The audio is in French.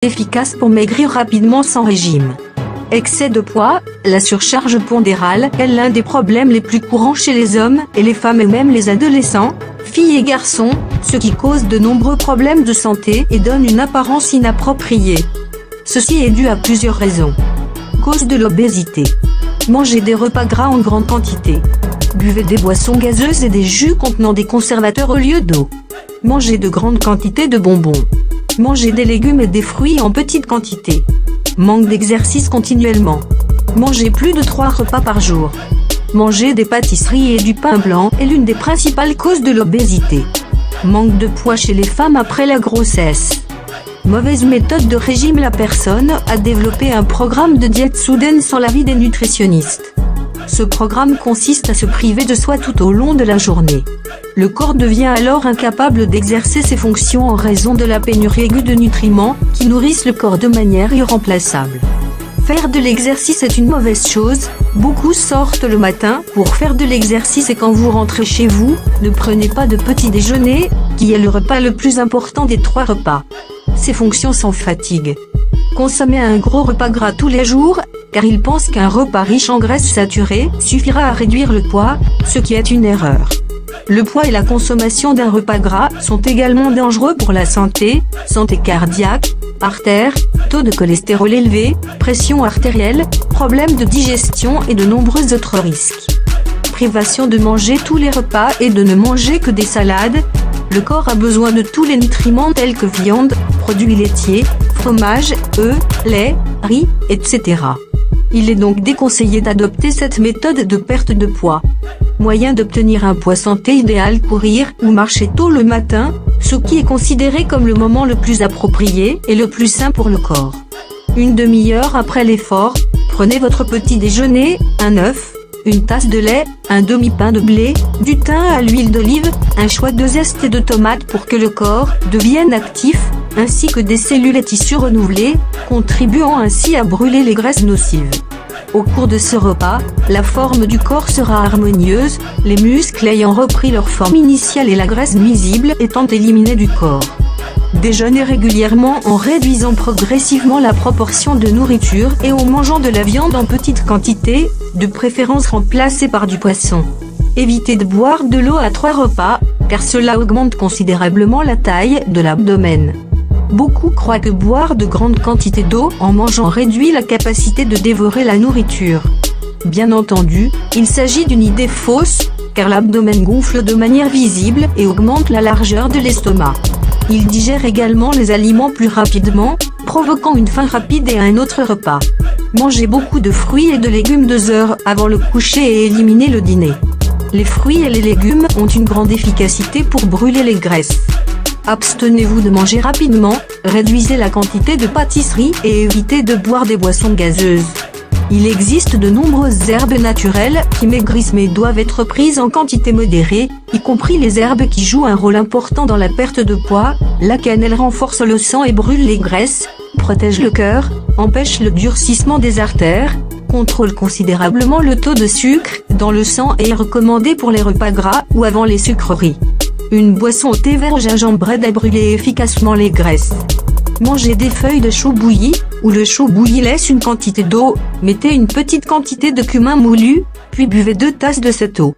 efficace pour maigrir rapidement sans régime. Excès de poids, la surcharge pondérale est l'un des problèmes les plus courants chez les hommes et les femmes et même les adolescents, filles et garçons, ce qui cause de nombreux problèmes de santé et donne une apparence inappropriée. Ceci est dû à plusieurs raisons. Cause de l'obésité. Mangez des repas gras en grande quantité. Buvez des boissons gazeuses et des jus contenant des conservateurs au lieu d'eau. Mangez de grandes quantités de bonbons. Mangez des légumes et des fruits en petite quantité. Manque d'exercice continuellement. Mangez plus de 3 repas par jour. Manger des pâtisseries et du pain blanc est l'une des principales causes de l'obésité. Manque de poids chez les femmes après la grossesse. Mauvaise méthode de régime. La personne a développé un programme de diète soudaine sans l'avis des nutritionnistes. Ce programme consiste à se priver de soi tout au long de la journée. Le corps devient alors incapable d'exercer ses fonctions en raison de la pénurie aiguë de nutriments qui nourrissent le corps de manière irremplaçable. Faire de l'exercice est une mauvaise chose. Beaucoup sortent le matin pour faire de l'exercice et quand vous rentrez chez vous, ne prenez pas de petit déjeuner, qui est le repas le plus important des 3 repas. Ces fonctions sans fatigue. Consommez un gros repas gras tous les jours, car ils pensent qu'un repas riche en graisses saturées suffira à réduire le poids, ce qui est une erreur. Le poids et la consommation d'un repas gras sont également dangereux pour la santé cardiaque, artères, taux de cholestérol élevé, pression artérielle, problèmes de digestion et de nombreux autres risques. Privation de manger tous les repas et de ne manger que des salades. Le corps a besoin de tous les nutriments tels que viande, produits laitiers, fromage, œufs, lait, riz, etc. Il est donc déconseillé d'adopter cette méthode de perte de poids. Moyen d'obtenir un poids santé idéal: courir ou marcher tôt le matin, ce qui est considéré comme le moment le plus approprié et le plus sain pour le corps. Une demi-heure après l'effort, prenez votre petit déjeuner, un œuf, une tasse de lait, un demi-pain de blé, du thym à l'huile d'olive, un choix de zeste et de tomates pour que le corps devienne actif, ainsi que des cellules et tissus renouvelés, contribuant ainsi à brûler les graisses nocives. Au cours de ce repas, la forme du corps sera harmonieuse, les muscles ayant repris leur forme initiale et la graisse nuisible étant éliminée du corps. Déjeunez régulièrement en réduisant progressivement la proportion de nourriture et en mangeant de la viande en petite quantité, de préférence remplacée par du poisson. Évitez de boire de l'eau à 3 repas, car cela augmente considérablement la taille de l'abdomen. Beaucoup croient que boire de grandes quantités d'eau en mangeant réduit la capacité de dévorer la nourriture. Bien entendu, il s'agit d'une idée fausse, car l'abdomen gonfle de manière visible et augmente la largeur de l'estomac. Il digère également les aliments plus rapidement, provoquant une faim rapide et un autre repas. Mangez beaucoup de fruits et de légumes 2 heures avant le coucher et éliminez le dîner. Les fruits et les légumes ont une grande efficacité pour brûler les graisses. Abstenez-vous de manger rapidement, réduisez la quantité de pâtisseries et évitez de boire des boissons gazeuses. Il existe de nombreuses herbes naturelles qui maigrissent mais doivent être prises en quantité modérée, y compris les herbes qui jouent un rôle important dans la perte de poids. La cannelle renforce le sang et brûle les graisses, protège le cœur, empêche le durcissement des artères, contrôle considérablement le taux de sucre dans le sang et est recommandée pour les repas gras ou avant les sucreries. Une boisson au thé vert gingembre aide à brûler efficacement les graisses. Mangez des feuilles de chou bouillies, ou le chou bouilli laisse une quantité d'eau, mettez une petite quantité de cumin moulu, puis buvez 2 tasses de cette eau.